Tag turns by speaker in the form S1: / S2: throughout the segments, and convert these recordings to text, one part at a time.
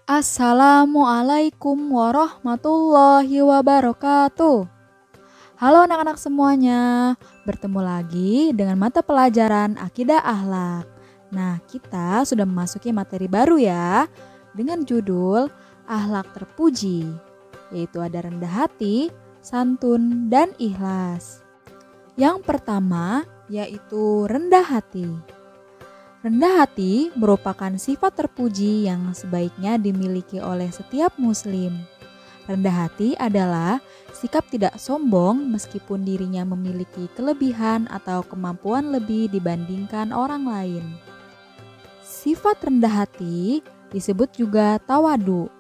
S1: Assalamualaikum warahmatullahi wabarakatuh. Halo anak-anak semuanya, bertemu lagi dengan mata pelajaran Akidah Akhlak. Nah, kita sudah memasuki materi baru ya, dengan judul Akhlak Terpuji, yaitu ada rendah hati, santun, dan ikhlas. Yang pertama yaitu rendah hati. Rendah hati merupakan sifat terpuji yang sebaiknya dimiliki oleh setiap muslim. Rendah hati adalah sikap tidak sombong meskipun dirinya memiliki kelebihan atau kemampuan lebih dibandingkan orang lain. Sifat rendah hati disebut juga tawadu.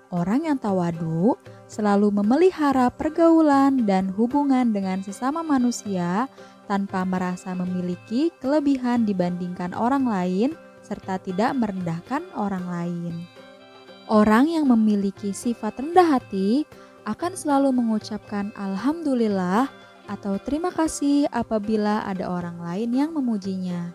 S1: Orang yang tawadu selalu memelihara pergaulan dan hubungan dengan sesama manusia tanpa merasa memiliki kelebihan dibandingkan orang lain serta tidak merendahkan orang lain. Orang yang memiliki sifat rendah hati akan selalu mengucapkan alhamdulillah atau terima kasih apabila ada orang lain yang memujinya.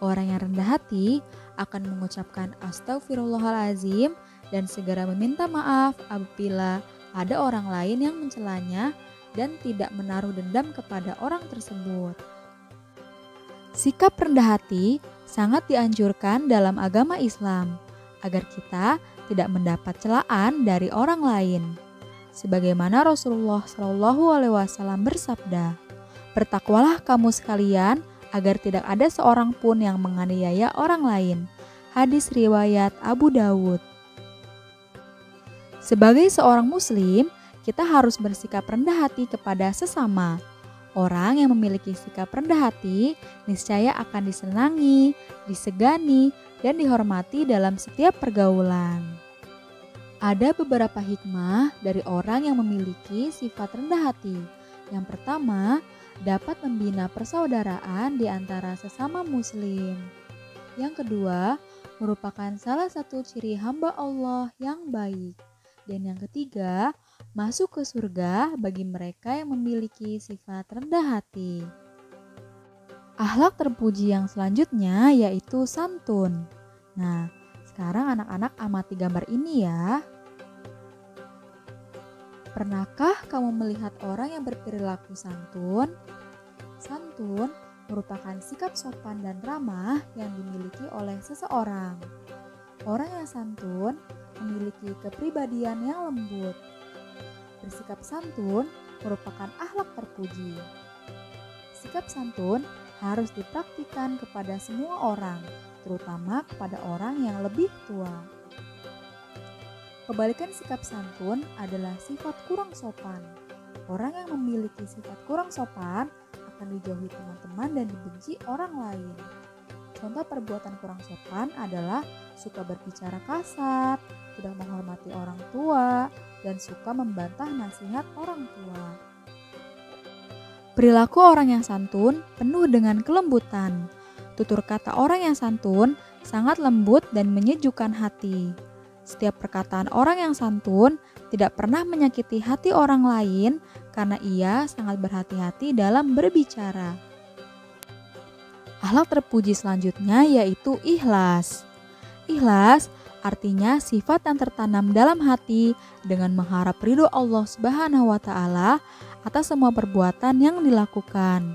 S1: Orang yang rendah hati akan mengucapkan astagfirullahalazim dan segera meminta maaf apabila ada orang lain yang mencelanya dan tidak menaruh dendam kepada orang tersebut. Sikap rendah hati sangat dianjurkan dalam agama Islam agar kita tidak mendapat celaan dari orang lain. Sebagaimana Rasulullah SAW bersabda, "Bertakwalah kamu sekalian agar tidak ada seorang pun yang menganiaya orang lain." Hadis riwayat Abu Dawud. Sebagai seorang muslim, kita harus bersikap rendah hati kepada sesama. Orang yang memiliki sikap rendah hati niscaya akan disenangi, disegani, dan dihormati dalam setiap pergaulan. Ada beberapa hikmah dari orang yang memiliki sifat rendah hati. Yang pertama, dapat membina persaudaraan di antara sesama muslim. Yang kedua, merupakan salah satu ciri hamba Allah yang baik. Dan yang ketiga, masuk ke surga bagi mereka yang memiliki sifat rendah hati. Akhlak terpuji yang selanjutnya yaitu santun. Nah, sekarang anak-anak amati gambar ini ya. Pernahkah kamu melihat orang yang berperilaku santun? Santun merupakan sikap sopan dan ramah yang dimiliki oleh seseorang. Orang yang santun memiliki kepribadian yang lembut. Bersikap santun merupakan akhlak terpuji. Sikap santun harus dipraktikkan kepada semua orang, terutama kepada orang yang lebih tua. Kebalikan sikap santun adalah sifat kurang sopan. Orang yang memiliki sifat kurang sopan akan dijauhi teman-teman dan dibenci orang lain. Contoh perbuatan kurang sopan adalah suka berbicara kasar, tidak menghormati orang tua, dan suka membantah nasihat orang tua. Perilaku orang yang santun penuh dengan kelembutan. Tutur kata orang yang santun sangat lembut dan menyejukkan hati. Setiap perkataan orang yang santun tidak pernah menyakiti hati orang lain karena ia sangat berhati-hati dalam berbicara. Akhlak terpuji selanjutnya yaitu ikhlas. Ikhlas artinya sifat yang tertanam dalam hati dengan mengharap ridho Allah Subhanahu wa Ta'ala atas semua perbuatan yang dilakukan.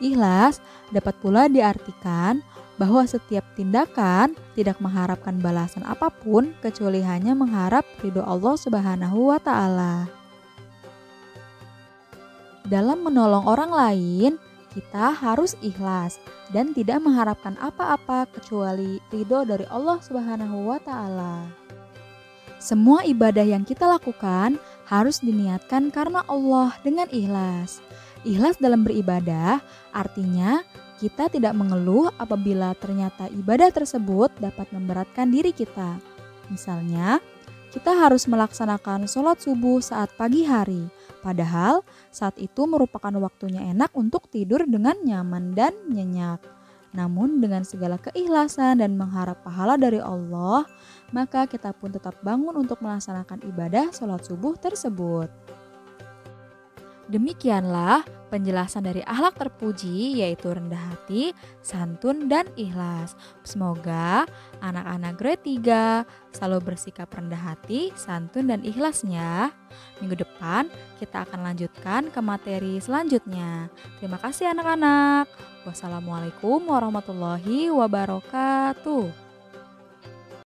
S1: Ikhlas dapat pula diartikan bahwa setiap tindakan tidak mengharapkan balasan apapun kecuali hanya mengharap ridho Allah Subhanahu wa Ta'ala. Dalam menolong orang lain, kita harus ikhlas dan tidak mengharapkan apa-apa kecuali ridho dari Allah Subhanahu wa Ta'ala. Semua ibadah yang kita lakukan harus diniatkan karena Allah dengan ikhlas. Ikhlas dalam beribadah artinya kita tidak mengeluh apabila ternyata ibadah tersebut dapat memberatkan diri kita. Misalnya, kita harus melaksanakan sholat subuh saat pagi hari, padahal saat itu merupakan waktunya enak untuk tidur dengan nyaman dan nyenyak. Namun dengan segala keikhlasan dan mengharap pahala dari Allah, maka kita pun tetap bangun untuk melaksanakan ibadah sholat subuh tersebut. Demikianlah penjelasan dari akhlak terpuji, yaitu rendah hati, santun, dan ikhlas. Semoga anak-anak grade 3 selalu bersikap rendah hati, santun, dan ikhlasnya. Minggu depan kita akan lanjutkan ke materi selanjutnya. Terima kasih anak-anak. Wassalamualaikum warahmatullahi wabarakatuh.